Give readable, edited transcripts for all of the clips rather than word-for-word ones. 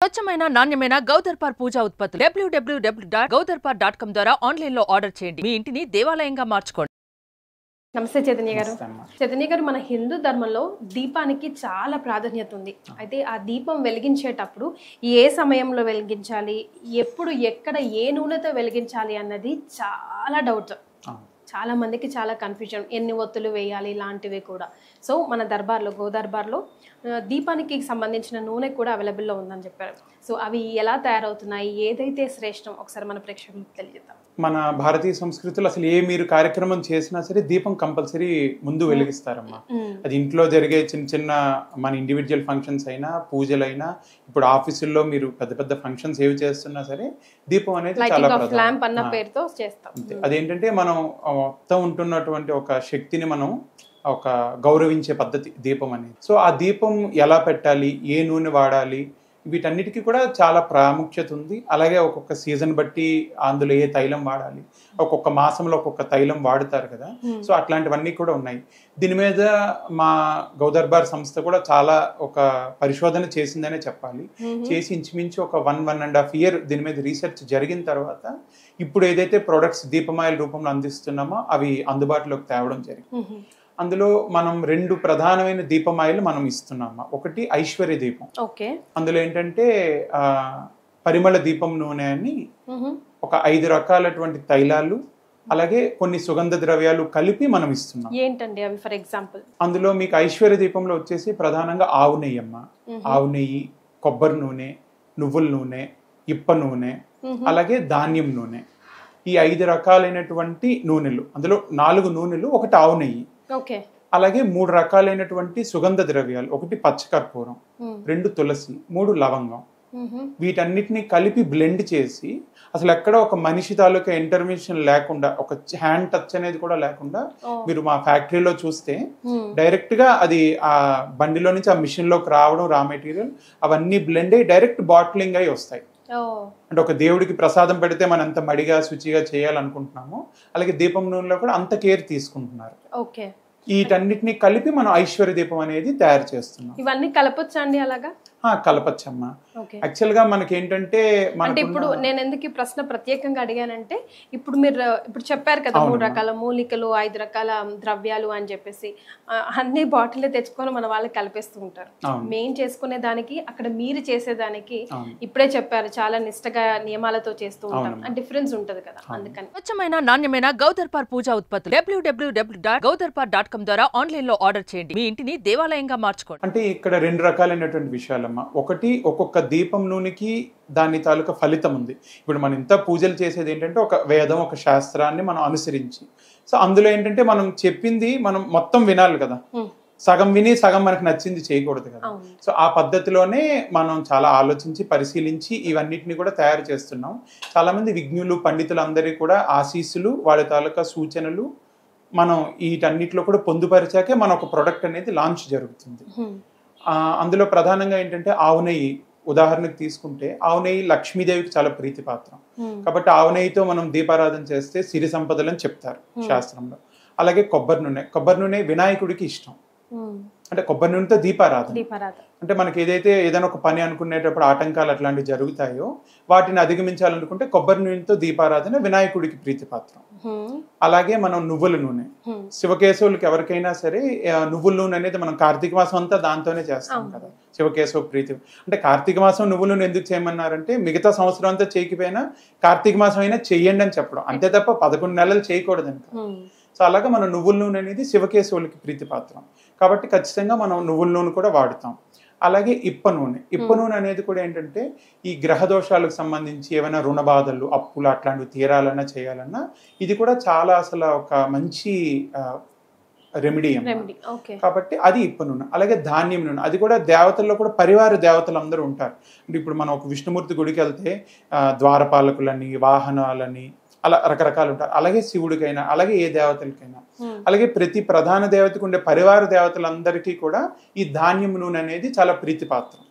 స్వచ్ఛమైన నాణ్యమైన గౌదర్పార్ పూజా ఉత్పత్తులు www.gaudarpar.com ద్వారా ఆన్లైన్ లో ఆర్డర్ చేయండి. మీ ఇంటిని దేవాలయంగా మార్చుకోండి. నమస్తే చైతన్య గారు. చైతన్య గారు, మన హిందూ ధర్మంలో దీపానికి చాలా ప్రాధాన్యత ఉంది. అయితే ఆ దీపం వెలిగించేటప్పుడు ఏ సమయంలో వెలిగించాలి, ఎప్పుడు ఎక్కడ ఏ నూనెతో వెలిగించాలి అన్నది చాలా డౌట్. చాలా మందికి చాలా కన్ఫ్యూజన్, ఎన్ని ఒత్తులు వేయాలి ఇలాంటివి కూడా. సో మన దర్బార్లో గోదర్బార్లో దీపానికి సంబంధించిన నూనె కూడా అవైలబుల్లో ఉందని చెప్పారు. సో అవి ఎలా తయారవుతున్నాయి, ఏదైతే శ్రేష్టం ఒకసారి మన ప్రేక్షకులకు తెలియజేద్దాం. మన భారతీయ సంస్కృతిలో అసలు మీరు కార్యక్రమం చేసినా సరే దీపం కంపల్సరీ ముందు వెలిగిస్తారమ్మా. అది ఇంట్లో జరిగే చిన్న చిన్న మన ఇండివిజువల్ ఫంక్షన్స్ అయినా, పూజలైనా, ఇప్పుడు ఆఫీసుల్లో మీరు పెద్ద పెద్ద ఫంక్షన్స్ ఏవి చేస్తున్నా సరే దీపం అనేది చాలా ప్రధానం. అదేంటంటే మనం మొత్తం ఉంటున్నటువంటి ఒక శక్తిని మనం ఒక గౌరవించే పద్ధతి దీపం అనేది. సో ఆ దీపం ఎలా పెట్టాలి, ఏ నూనె వాడాలి, వీటన్నిటికీ కూడా చాలా ప్రాముఖ్యత ఉంది. అలాగే ఒక్కొక్క సీజన్ బట్టి అందులో ఏ తైలం వాడాలి, ఒక్కొక్క మాసంలో ఒక్కొక్క తైలం వాడుతారు కదా. సో అట్లాంటివన్నీ కూడా ఉన్నాయి. దీని మీద మా గౌదర్బార్ సంస్థ కూడా చాలా ఒక పరిశోధన చేసిందనే చెప్పాలి. చేసి ఇంచుమించు ఒక 1.5 year దీని మీద రీసెర్చ్ జరిగిన తర్వాత ఇప్పుడు ఏదైతే ప్రొడక్ట్స్ దీపమాయిల రూపంలో అందిస్తున్నామో అవి అందుబాటులోకి తేవడం జరిగింది. అందులో మనం 2 ప్రధానమైన దీపమాయిలు మనం ఇస్తున్నాము. ఒకటి ఐశ్వర్య దీపం. అందులో ఏంటంటే పరిమళ దీపం నూనె అని ఒక 5 రకాలటువంటి తైలాలు, అలాగే కొన్ని సుగంధ ద్రవ్యాలు కలిపి మనం ఇస్తున్నాం. ఏంటండి అవి? ఫర్ ఎగ్జాంపుల్ అందులో మీకు ఐశ్వర్య దీపంలో వచ్చేసి ప్రధానంగా ఆవు నెయ్యి అమ్మ, ఆవు నెయ్యి, కొబ్బరి నూనె, నువ్వుల నూనె, ఇప్ప నూనె, అలాగే ధాన్యం నూనె. ఈ 5 రకాలైనటువంటి నూనెలు, అందులో 4 నూనెలు, ఒకటి ఆవు నెయ్యి, అలాగే 3 రకాలైనటువంటి సుగంధ ద్రవ్యాలు, ఒకటి పచ్చకర్పూరం, 2 తులసి, 3 లవంగం. వీటన్నిటిని కలిపి బ్లెండ్ చేసి అసలు ఎక్కడ ఒక మనిషి తాలూకా ఇంటర్వెన్షన్ లేకుండా, ఒక హ్యాండ్ టచ్ అనేది కూడా లేకుండా మీరు మా ఫ్యాక్టరీలో చూస్తే డైరెక్ట్ గా అది ఆ బండిలో నుంచి ఆ మిషన్ లోకి రావడం, రా మెటీరియల్ అవన్నీ బ్లెండ్ అయ్యి డైరెక్ట్ బాటిలింగ్ అయి వస్తాయి. అంటే ఒక దేవుడికి ప్రసాదం పెడితే మనం ఎంత మడిగా శుచిగా చేయాలనుకుంటున్నామో అలాగే దీపం నూనెలో కూడా అంత కేర్ తీసుకుంటున్నారు. వీటన్నిటిని కలిపి మనం ఐశ్వర్య దీపం అనేది తయారు చేస్తున్నాం. ఇవన్నీ కలపొచ్చా అండి? అలాగా కలపచ్చమ్మా. యాక్చువల్ గా మనకి ఏంటంటే అంటే ఇప్పుడు నేను ఎందుకు ఈ ప్రశ్న ప్రత్యేకంగా అడిగానంటే, ఇప్పుడు మీరు ఇప్పుడు చెప్పారు కదా 3 రకాల మూలికలు, 5 రకాల ద్రవ్యాలు అని చెప్పేసి అన్ని బాటిల్ తెచ్చుకొని మన వాళ్ళకి కలిపేస్తూ ఉంటారు. మెయిన్ చేసుకునే దానికి అక్కడ మీరు చేసేదానికి ఇప్పుడే చెప్పారు చాలా నిష్టగా నియమాలతో చేస్తూ ఉంటాం. డిఫరెన్స్ ఉంటది కదా. అందుకని స్వచ్ఛమైన నాణ్యమైన గౌదర్పార్ పూజా ఉత్పత్తులు www.gaudarpar.com ద్వారా ఆన్లైన్ లో ఆర్డర్ చేయండి. మీ ఇంటిని దేవాలయంగా మార్చుకోండి. అంటే ఇక్కడ 2 రకాలైనటువంటి విషయాలు. ఒకటి, ఒక్కొక్క దీపం నూనెకి దాని తాలూకా ఫలితం ఉంది. ఇప్పుడు మనం ఇంత పూజలు చేసేది ఏంటంటే ఒక వేదం, ఒక శాస్త్రాన్ని మనం అనుసరించి. సో అందులో ఏంటంటే మనం చెప్పింది మనం మొత్తం వినాలి కదా. సగం విని సగం మనకు నచ్చింది చేయకూడదు కదా. సో ఆ పద్ధతిలోనే మనం చాలా ఆలోచించి పరిశీలించి ఇవన్నిటిని కూడా తయారు చేస్తున్నాం. చాలా మంది విజ్ఞులు, పండితులు అందరి కూడా ఆశీస్సులు, వాళ్ళ తాలూకా సూచనలు మనం వీటన్నిటిలో కూడా పొందుపరిచాకే మన ఒక ప్రొడక్ట్ అనేది లాంచ్ జరుగుతుంది. అందులో ప్రధానంగా ఏంటంటే ఆవు నెయ్యి ఉదాహరణకు తీసుకుంటే, ఆవు నెయ్యి లక్ష్మీదేవికి చాలా ప్రీతిపాత్రం కాబట్టి ఆవు నెయ్యితో మనం దీపారాధన చేస్తే సిరి సంపదలని చెప్తారు శాస్త్రంలో. అలాగే కొబ్బరి నూనె వినాయకుడికి ఇష్టం. అంటే కొబ్బరి నూనెతో దీపారాధన అంటే మనకి ఏదైనా ఒక పని అనుకునేటప్పుడు ఆటంకాలు అట్లాంటివి జరుగుతాయో వాటిని అధిగమించాలనుకుంటే కొబ్బరి నూనెతో దీపారాధన వినాయకుడికి ప్రీతిపాత్రం. అలాగే మనం నువ్వుల నూనె, శివకేశవులకి ఎవరికైనా సరే నువ్వుల నూనె అనేది మనం కార్తీక మాసం అంతా దాంతోనే చేస్తాం కదా. శివకేశవ ప్రీతి అంటే కార్తీక మాసం నువ్వుల నూనె ఎందుకు చేయమన్నారంటే మిగతా సంవత్సరం అంతా చేయకపోయినా కార్తీక మాసం అయినా చెయ్యండి అని చెప్పడం, అంతే తప్ప 11 నెలలు చేయకూడదని. సో అలాగే మనం నువ్వుల నూనె అనేది శివకేశవులకి ప్రీతిపాత్రం కాబట్టి ఖచ్చితంగా మనం నువ్వుల నూనె కూడా వాడుతాం. అలాగే ఇప్ప నూనె అనేది కూడా ఏంటంటే ఈ గ్రహ దోషాలకు సంబంధించి ఏమైనా రుణ బాధలు, అప్పులు అట్లాంటివి తీరాలన్నా చేయాలన్నా ఇది కూడా చాలా అసలు ఒక మంచి రెమెడీ కాబట్టి అది ఇప్ప నూనె. అలాగే ధాన్యం నూనె, అది కూడా దేవతల్లో కూడా పరివార దేవతలు అందరూ ఉంటారు. అంటే ఇప్పుడు మనం ఒక విష్ణుమూర్తి గుడికి వెళ్తే ద్వారపాలకులని, వాహనాలని అలా రకరకాలు ఉంటారు. అలాగే శివుడికైనా, అలాగే ఏ దేవతలకైనా, అలాగే ప్రతి ప్రధాన దేవతకు ఉండే పరివార దేవతలందరికీ కూడా ఈ ధాన్యం నూనె అనేది చాలా ప్రీతిపాత్రం.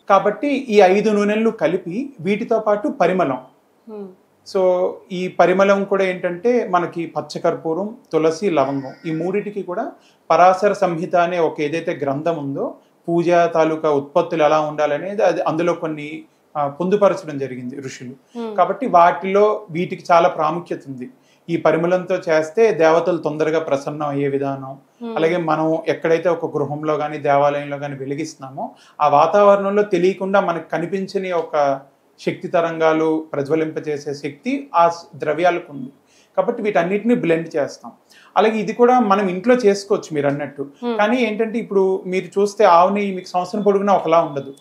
కాబట్టి ఈ 5 నూనెలను కలిపి వీటితో పాటు పరిమళం. సో ఈ పరిమళం కూడా ఏంటంటే మనకి పచ్చకర్పూరం, తులసి, లవంగం ఈ 3టికి కూడా పరాశర సంహిత అనే ఒక ఏదైతే గ్రంథం ఉందో పూజ తాలూకా ఉత్పత్తులు ఎలా ఉండాలనేది అది అందులో కొన్ని పొందుపరచడం జరిగింది ఋషులు. కాబట్టి వాటిలో వీటికి చాలా ప్రాముఖ్యత ఉంది. ఈ పరిమళంతో చేస్తే దేవతలు తొందరగా ప్రసన్నం అయ్యే విధానం, అలాగే మనం ఎక్కడైతే ఒక గృహంలో కానీ దేవాలయంలో కానీ వెలిగిస్తున్నామో ఆ వాతావరణంలో తెలియకుండా మనకు కనిపించని ఒక శక్తి తరంగాలు ప్రజ్వలింపజేసే శక్తి ఆ ద్రవ్యాలకు ఉంది. కాబట్టి వీటన్నిటిని బ్లెండ్ చేస్తాం. అలాగే ఇది కూడా మనం ఇంట్లో చేసుకోవచ్చు మీరు అన్నట్టు. కానీ ఏంటంటే ఇప్పుడు మీరు చూస్తే ఆవు నెయ్యి మీకు సంవత్సరం పొడుగునా ఒకలా ఉండదు.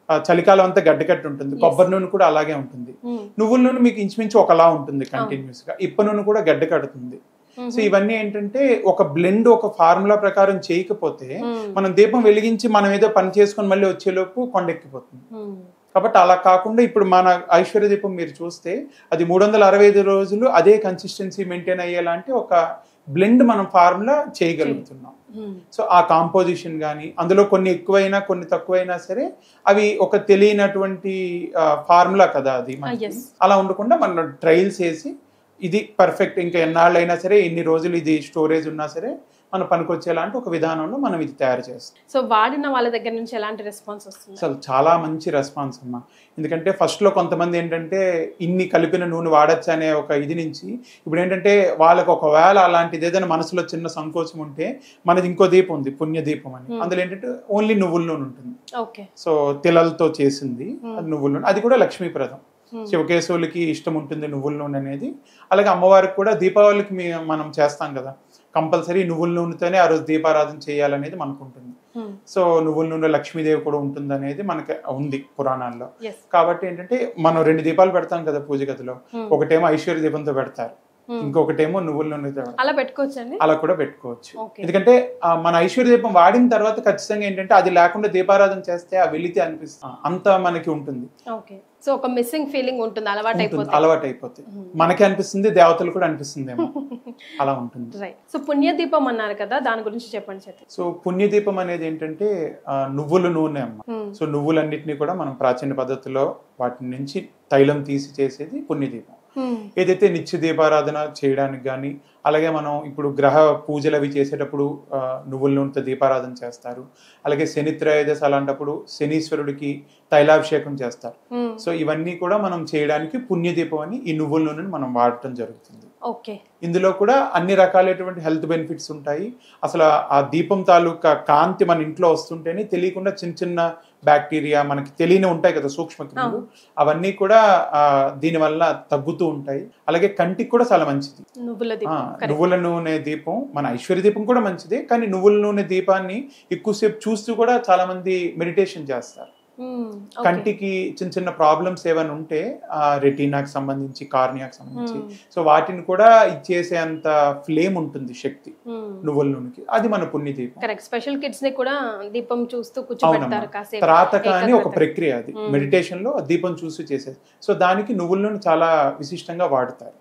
చలికాలం అంతా గడ్డకట్టి ఉంటుంది. కొబ్బరి నూనె కూడా అలాగే ఉంటుంది. నువ్వుల నూనె మీకు ఇంచుమించు ఒకలా ఉంటుంది కంటిన్యూస్ గా. ఇప్ప నూనె కూడా గడ్డ కడుతుంది. సో ఇవన్నీ ఏంటంటే ఒక బ్లెండ్ ఒక ఫార్ములా ప్రకారం చేయకపోతే మనం దీపం వెలిగించి మనం ఏదో పని చేసుకొని మళ్ళీ వచ్చేలోపు కొండెక్కిపోతుంది. కాబట్టి అలా కాకుండా ఇప్పుడు మన ఐశ్వర్య దీపం మీరు చూస్తే అది 365 రోజులు అదే కన్సిస్టెన్సీ మెయింటైన్ అయ్యేలాంటి ఒక బ్లెండ్ మనం ఫార్ములా చేయగలుగుతున్నాం. సో ఆ కాంపోజిషన్ కానీ అందులో కొన్ని ఎక్కువైనా కొన్ని తక్కువైనా సరే అవి ఒక తెలియనటువంటి ఫార్ములా కదా అది. అలా ఉండకుండా మనం ట్రయల్స్ చేసి ఇది పర్ఫెక్ట్, ఇంకా ఎన్నాళ్ళైనా సరే ఎన్ని రోజులు ఇది స్టోరేజ్ ఉన్నా సరే మన పనికొచ్చేలాంటి ఒక విధానంలో మనం ఇది తయారు చేస్తాం. సో వాడిన వాళ్ళ దగ్గర నుంచి ఎలాంటి రెస్పాన్స్ వస్తుంది? అసలు చాలా మంచి రెస్పాన్స్ అమ్మా. ఎందుకంటే ఫస్ట్లో కొంతమంది ఏంటంటే ఇన్ని కలిపిన నూనె వాడచ్చు అనే ఒక ఇది నుంచి ఇప్పుడు ఏంటంటే వాళ్ళకి ఒకవేళ అలాంటిది ఏదైనా మనసులో చిన్న సంకోచం ఉంటే మనది ఇంకో దీపం ఉంది పుణ్య దీపం అని. అందులో ఏంటంటే ఓన్లీ నువ్వుల నూనె ఉంటుంది. సో తిలలతో చేసింది అది నువ్వుల నూనె. అది కూడా లక్ష్మీప్రదం. శివకేశవులకి ఇష్టం ఉంటుంది నువ్వుల నూనె అనేది. అలాగే అమ్మవారికి కూడా దీపావళికి మనం చేస్తాం కదా, కంపల్సరీ నువ్వుల నూనెతోనే ఆ రోజు దీపారాధన చేయాలనేది మనకు ఉంటుంది. సో నువ్వుల నూనె లక్ష్మీదేవి కూడా ఉంటుంది అనేది మనకి ఉంది పురాణాల్లో. కాబట్టి ఏంటంటే మనం 2 దీపాలు పెడతాం కదా పూజ గదిలో. ఒకటేమో ఐశ్వర్య దీపంతో పెడతారు, ఇంకొకటేమో నువ్వుల నూనెతో. అలా పెట్టుకోవచ్చు, అలా కూడా పెట్టుకోవచ్చు. ఎందుకంటే మన ఐశ్వర్య దీపం వాడిన తర్వాత ఖచ్చితంగా ఏంటంటే అది లేకుండా దీపారాధన చేస్తే ఆ వెలితి అనిపిస్తుంది, అంత మనకి ఉంటుంది. సో ఒక మిస్సింగ్ ఫీలింగ్ ఉంటుంది, అలవాటు అయిపోతుంది. మనకి అనిపిస్తుంది, దేవతలు కూడా అనిపిస్తుంది, అలా ఉంటుంది. సో పుణ్యదీపం అన్నారు కదా, దాని గురించి చెప్పండి. సో పుణ్యదీపం అనేది ఏంటంటే నువ్వుల నూనె అమ్మ. సో నువ్వులన్నిటిని కూడా మనం ప్రాచీన పద్ధతిలో వాటి నుంచి తైలం తీసి చేసేది పుణ్యదీపం. ఏదైతే నిత్య దీపారాధన చేయడానికి కానీ, అలాగే మనం ఇప్పుడు గ్రహ పూజలు అవి చేసేటప్పుడు నువ్వుల నూనెతో దీపారాధన చేస్తారు. అలాగే శని త్రయోదశి అలాంటప్పుడు శనీశ్వరుడికి తైలాభిషేకం చేస్తారు. సో ఇవన్నీ కూడా మనం చేయడానికి పుణ్యదీపం అని ఈ నువ్వుల నూనెని మనం వాడటం జరుగుతుంది. ఇందులో కూడా అన్ని రకాలైనటువంటి హెల్త్ బెనిఫిట్స్ ఉంటాయి. అసలు ఆ దీపం తాలూకా కాంతి మన ఇంట్లో వస్తుంటేనే తెలియకుండా చిన్న చిన్న బ్యాక్టీరియా మనకి తెలియని ఉంటాయి కదా, సూక్ష్మక్రిములు, అవన్నీ కూడా దీనివల్ల తగ్గుతూ ఉంటాయి. అలాగే కంటికి కూడా చాలా మంచిది నువ్వుల నూనె దీపం. మన ఐశ్వర్య దీపం కూడా మంచిదే, కానీ నువ్వుల నూనె దీపాన్ని ఎక్కువసేపు చూస్తూ కూడా చాలా మంది మెడిటేషన్ చేస్తారు. కంటికి చిన్న చిన్న ప్రాబ్లమ్స్ ఏమైనా ఉంటే రెటీనాకి సంబంధించి, కార్నియాకి సంబంధించి, సో వాటిని కూడా ఇచ్చేసే అంత ఫ్లేమ్ ఉంటుంది శక్తి నువ్వుల నూనెకి. అది మన పుణ్య దీపం. స్పెషల్ కిడ్స్ ని కూడా దీపం చూస్తూ కూర్చోబెడతారు. త్రాతక అని ఒక ప్రక్రియ, అది మెడిటేషన్ లో దీపం చూస్తూ చేసేది. సో దానికి నువ్వుల నూనె చాలా విశిష్టంగా వాడతారు.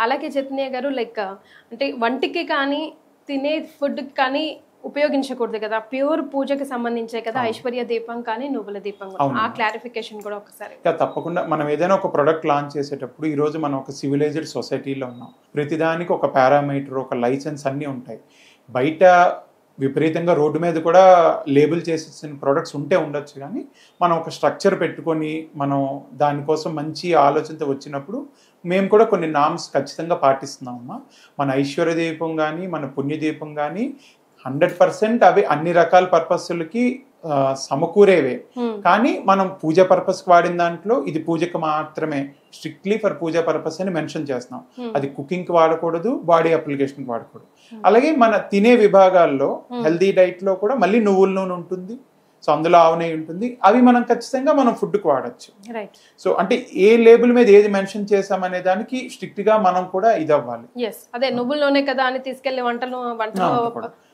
అలాగే చైతన్య గారు, లైక్ అంటే వంటికి కానీ తినే ఫుడ్ కానీ ఉపయోగించకూడదు కదా, ప్యూర్ పూజకి సంబంధించే కదా ఐశ్వర్య దీపం కానీ నువ్వుల దీపం. ఆ క్లారిఫికేషన్ కూడా ఒకసారి. తప్పకుండా. మనం ఏదైనా ఒక ప్రొడక్ట్ లాంచ్ చేసేటప్పుడు ఈ రోజు మనం ఒక సివిలైజ్డ్ సొసైటీలో ఉన్నాం. ప్రతిదానికి ఒక పారామీటర్, ఒక లైసెన్స్ అన్నీ ఉంటాయి. బయట విపరీతంగా రోడ్డు మీద కూడా లేబుల్ చేసేసిన ప్రొడక్ట్స్ ఉంటే ఉండొచ్చు, కానీ మనం ఒక స్ట్రక్చర్ పెట్టుకొని మనం దానికోసం మంచి ఆలోచనతో వచ్చినప్పుడు మేము కూడా కొన్ని నామ్స్ ఖచ్చితంగా పాటిస్తున్నామమ్మా. మన ఐశ్వర్య దీపం కానీ మన పుణ్యదీపం కానీ 100% అవి అన్ని రకాల పర్పస్లకి సమకూరేవే. కానీ మనం పూజ పర్పస్ వాడిన దాంట్లో ఇది పూజకు మాత్రమే, స్ట్రిక్ట్లీ ఫర్ పూజ పర్పస్ అని మెన్షన్ చేస్తున్నాం. అది కుకింగ్ కి వాడకూడదు, బాడీ అప్లికేషన్ వాడకూడదు. అలాగే మన తినే విభాగాల్లో హెల్దీ డైట్ లో కూడా మళ్ళీ నువ్వుల నూనె ఉంటుంది, సో అందులో ఆవు నెయ్యి ఉంటుంది. అవి మనం ఖచ్చితంగా మనం ఫుడ్కి వాడచ్చు. సో అంటే ఏ లేబుల్ మీద ఏది మెన్షన్ చేసామనే దానికి స్ట్రిక్ట్ గా మనం కూడా ఇది అవ్వాలి. అదే నువ్వుల్లోనే కదా అని తీసుకెళ్లి వంటలో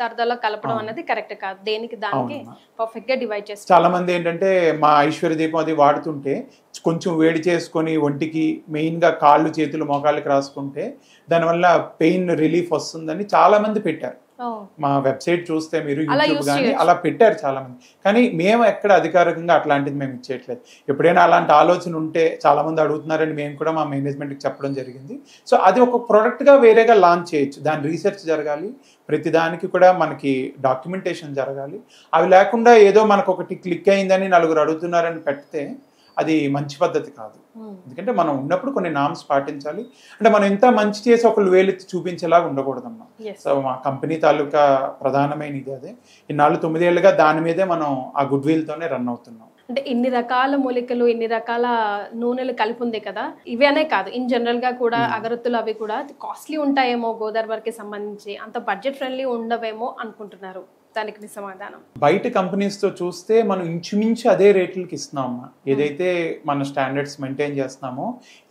తరదలో కలపడం అనేది కరెక్ట్ కాదు. దేనికి దానికి పర్ఫెక్ట్ గా డివైడ్ చేస్తాం. చాలా మంది ఏంటంటే మా ఐశ్వర్య దీపం అది వాడుతుంటే కొంచెం వేడి చేసుకొని ఒంటికి మెయిన్ గా కాళ్ళు చేతులు మోకాళ్ళకి రాసుకుంటే దానివల్ల పెయిన్ రిలీఫ్ వస్తుందని చాలా మంది పెట్టారు. మా వెబ్సైట్ చూస్తే మీరు యూట్యూబ్ కానీ అలా పెట్టారు చాలా మంది, కానీ మేము ఎక్కడ అధికారికంగా అట్లాంటిది మేము ఇచ్చేయట్లేదు. ఎప్పుడైనా అలాంటి ఆలోచన ఉంటే చాలా మంది అడుగుతున్నారని మేము కూడా మా మేనేజ్మెంట్కి చెప్పడం జరిగింది. సో అది ఒక ప్రోడక్ట్గా వేరేగా లాంచ్ చేయొచ్చు, దాని రీసెర్చ్ జరగాలి, ప్రతి దానికి కూడా మనకి డాక్యుమెంటేషన్ జరగాలి. అవి లేకుండా ఏదో మనకు ఒకటి క్లిక్ అయిందని నలుగురు అడుగుతున్నారని పెడితే అది మంచి పద్ధతి కాదు. ఎందుకంటే మనం ఉన్నప్పుడు కొన్ని నామ్స్ పాటించాలి. అంటే మనం ఎంత మంచి చేసి ఒకళ్ళు వేలెత్తి చూపించేలాగా ఉండకూడదమ్మా. సో మా కంపెనీ తాలూకా ప్రధానమైన ఇది అదే. ఇన్నాళ్ళు 9 ఏళ్ళుగా దాని మీదే మనం ఆ గుడ్ విల్తోనే రన్ అవుతున్నాం. అంటే ఇన్ని రకాల మూలికలు, ఇన్ని రకాల నూనెలు కలిపి ఉంది కదా, ఇవే కాదు, ఇన్ జనరల్ గా కూడా అగరత్తులు అవి కూడా కాస్ట్లీ ఉంటాయేమో, గోదావరికి సంబంధించి అంత బడ్జెట్ ఫ్రెండ్లీ ఉండవేమో అనుకుంటున్నారు. దానికి సమాధానం బయట కంపెనీస్తో చూస్తే మనం ఇంచుమించు అదే రేట్లకి ఇస్తున్నామా, ఏదైతే మన స్టాండర్డ్స్ మెయింటైన్ చేస్తున్నామో.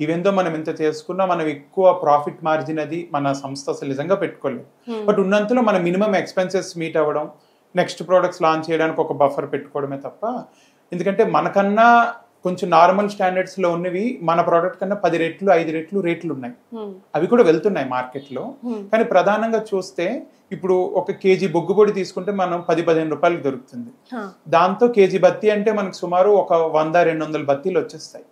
ఈవెందో మనం ఎంత చేసుకున్నా మనం ఎక్కువ ప్రాఫిట్ మార్జిన్ అది మన సంస్థ అసలు నిజంగా పెట్టుకోలేదు. బట్ ఉన్నంతలో మన మినిమం ఎక్స్పెన్సెస్ మీట్ అవ్వడం, నెక్స్ట్ ప్రోడక్ట్స్ లాంచ్ చేయడానికి ఒక బఫర్ పెట్టుకోవడమే తప్ప. ఎందుకంటే మనకన్నా కొంచెం నార్మల్ స్టాండర్డ్స్లో ఉన్నవి మన ప్రోడక్ట్ కన్నా 10 రెట్లు 5 రెట్లు రేట్లు ఉన్నాయి. అవి కూడా వెళ్తున్నాయి మార్కెట్లో. కానీ ప్రధానంగా చూస్తే ఇప్పుడు ఒక కేజీ బొగ్గు పొడి తీసుకుంటే మనం 10-15 రూపాయలకు దొరుకుతుంది. దాంతో కేజీ బత్తి అంటే మనకు సుమారు ఒక 100-200 బత్తీలు వచ్చేస్తాయి.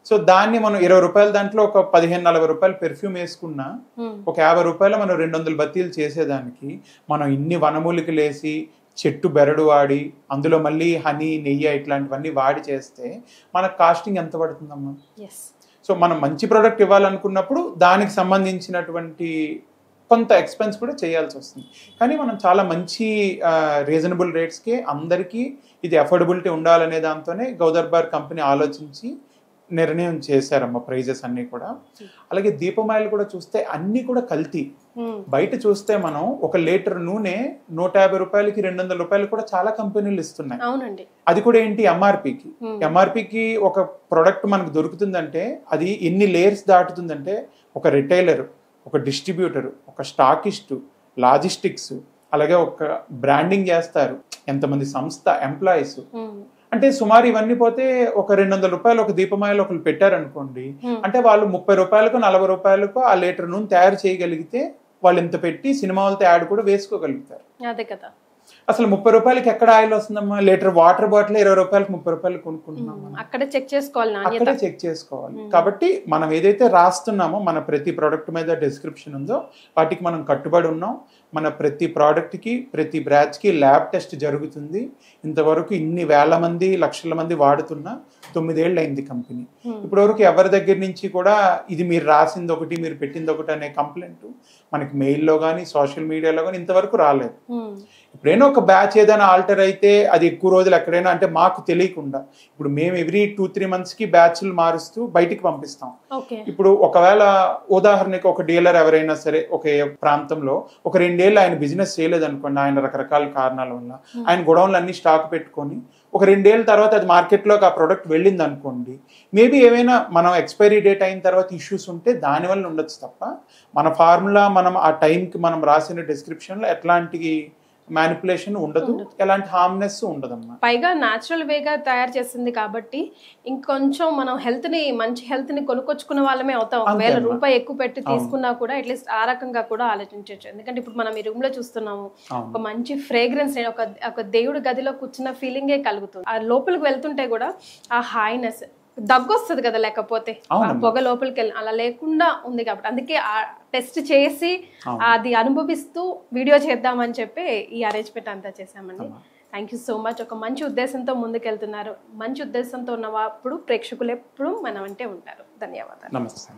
సో దాన్ని మనం 20 రూపాయల దాంట్లో ఒక 15-40 రూపాయలు పెర్ఫ్యూమ్ వేసుకున్నా ఒక 50 రూపాయలు మనం 200 బత్తీలు చేసేదానికి మనం ఇన్ని వనమూలికలు వేసి చెట్టు బెరడు వాడి అందులో మళ్ళీ హనీ, నెయ్యి ఇట్లాంటివన్నీ వాడి చేస్తే మనకు కాస్టింగ్ ఎంత పడుతుందమ్మా? సో మనం మంచి ప్రోడక్ట్ ఇవ్వాలనుకున్నప్పుడు దానికి సంబంధించినటువంటి కొంత ఎక్స్పెన్స్ కూడా చేయాల్సి వస్తుంది. కానీ మనం చాలా మంచి రీజనబుల్ రేట్స్కే అందరికీ ఇది అఫోర్డబిలిటీ ఉండాలనే దాంతోనే గౌదర్బార్ కంపెనీ ఆలోచించి నిర్ణయం చేశారమ్మ ప్రైజెస్ అన్ని కూడా. అలాగే దీపమాయిలు కూడా చూస్తే అన్ని కూడా కల్తీ. బయట చూస్తే మనం 1 లీటర్ నూనె 150 రూపాయలకి 200 రూపాయలు కూడా చాలా కంపెనీలు ఇస్తున్నాయి. అది కూడా ఏంటి, ఎంఆర్పికి. ఎంఆర్పికి ఒక ప్రొడక్ట్ మనకు దొరుకుతుందంటే అది ఎన్ని లేయర్స్ దాటుతుందంటే ఒక రిటైలర్, ఒక డిస్ట్రిబ్యూటర్, ఒక స్టాకిస్టు, లాజిస్టిక్స్, అలాగే ఒక బ్రాండింగ్ చేస్తారు, ఎంతమంది సంస్థ ఎంప్లాయీస్. అంటే సుమారు ఇవన్నీ పోతే ఒక 200 రూపాయలు ఒక దీపమాయలు ఒకరు పెట్టారనుకోండి, అంటే వాళ్ళు 30 రూపాయలకు 40 రూపాయలకు ఆ లీటర్ నూనె తయారు చేయగలిగితే వాళ్ళు ఎంత పెట్టి సినిమా వాళ్ళతో యాడ్ కూడా వేసుకోగలుగుతారు. అదే కదా. అసలు 30 రూపాయలకి ఎక్కడ ఆయిల్ వస్తుందమ్మా? లీటర్ వాటర్ బాటిల్ 20 రూపాయలకు 30 రూపాయలు కొనుక్కుంటున్నాం. అక్కడే చెక్ చేసుకోవాలి, అక్కడే చెక్ చేసుకోవాలి. కాబట్టి మనం ఏదైతే రాస్తున్నామో మన ప్రతి ప్రోడక్ట్ మీద డిస్క్రిప్షన్ ఉందో వాటికి మనం కట్టుబడి ఉన్నాం. మన ప్రతి ప్రోడక్ట్కి ప్రతి బ్రాచ్కి ల్యాబ్ టెస్ట్ జరుగుతుంది. ఇంతవరకు ఇన్ని వేల మంది లక్షల మంది వాడుతున్నా 9 ఏళ్ళు అయింది కంపెనీ. ఇప్పటివరకు ఎవరి దగ్గర నుంచి కూడా ఇది మీరు రాసింది ఒకటి మీరు పెట్టింది ఒకటి అనే కంప్లైంట్ మనకి మెయిల్లో కానీ సోషల్ మీడియాలో కానీ ఇంతవరకు రాలేదు. ఎప్పుడైనా ఒక బ్యాచ్ ఏదైనా ఆల్టర్ అయితే అది ఎక్కువ రోజులు ఎక్కడైనా అంటే మాకు తెలియకుండా, ఇప్పుడు మేము ఎవ్రీ 2-3 మంత్స్కి బ్యాచ్లు మారుస్తూ బయటికి పంపిస్తాం. ఇప్పుడు ఒకవేళ ఉదాహరణకి ఒక డీలర్ ఎవరైనా సరే ఒక ప్రాంతంలో ఒక 2 ఏళ్ళు ఆయన బిజినెస్ చేయలేదు అనుకోండి, ఆయన రకరకాల కారణాల వల్ల ఆయన గొడవలు అన్ని స్టాక్ పెట్టుకొని ఒక 2 ఏళ్ళ తర్వాత అది మార్కెట్లోకి ఆ ప్రోడక్ట్ వెళ్ళింది అనుకోండి, మేబీ ఏమైనా మనం ఎక్స్పైరీ డేట్ అయిన తర్వాత ఇష్యూస్ ఉంటే దానివల్ల ఉండొచ్చు తప్ప మన ఫార్ములా మనం ఆ టైంకి మనం రాసిన డిస్క్రిప్షన్లో ఎట్లాంటి మ్యానిపులేషన్ ఉండదు, ఎలాంటి హార్మ్నెస్ ఉండదమ్మా. పైగా న్యాచురల్ వేగా తయారు చేసింది కాబట్టి ఇంకొంచెం మనం మంచి హెల్త్ ని కొనుక్కొచ్చుకున్న వాళ్ళమే అవుతాం. ఒకవేళ రూపాయి ఎక్కువ పెట్టి తీసుకున్నా కూడా అట్లీస్ట్ ఆ రకంగా కూడా ఆలోచించవచ్చు. ఎందుకంటే ఇప్పుడు మనం ఈ రూమ్ లో చూస్తున్నాము, ఒక మంచి ఫ్రేగ్రెన్స్, ఒక దేవుడి గదిలో కూర్చున్న ఫీలింగే కలుగుతుంది. ఆ లోపలికి వెళ్తుంటే కూడా ఆ హాయినెస్, దగ్గొస్తుంది కదా, లేకపోతే పొగ లోపలికి వెళ్ళి అలా లేకుండా ఉంది. కాబట్టి అందుకే ఆ టెస్ట్ చేసి అది అనుభవిస్తూ వీడియో చేద్దామని చెప్పి ఈ అరేంజ్మెంట్ అంతా చేసామండి. Thank you so much. ఒక మంచి ఉద్దేశంతో ముందుకెళ్తున్నారు. మంచి ఉద్దేశంతో ఉన్నప్పుడు ప్రేక్షకులు ఎప్పుడు మనం అంటే ఉంటారు. ధన్యవాదాలు. నమస్తే.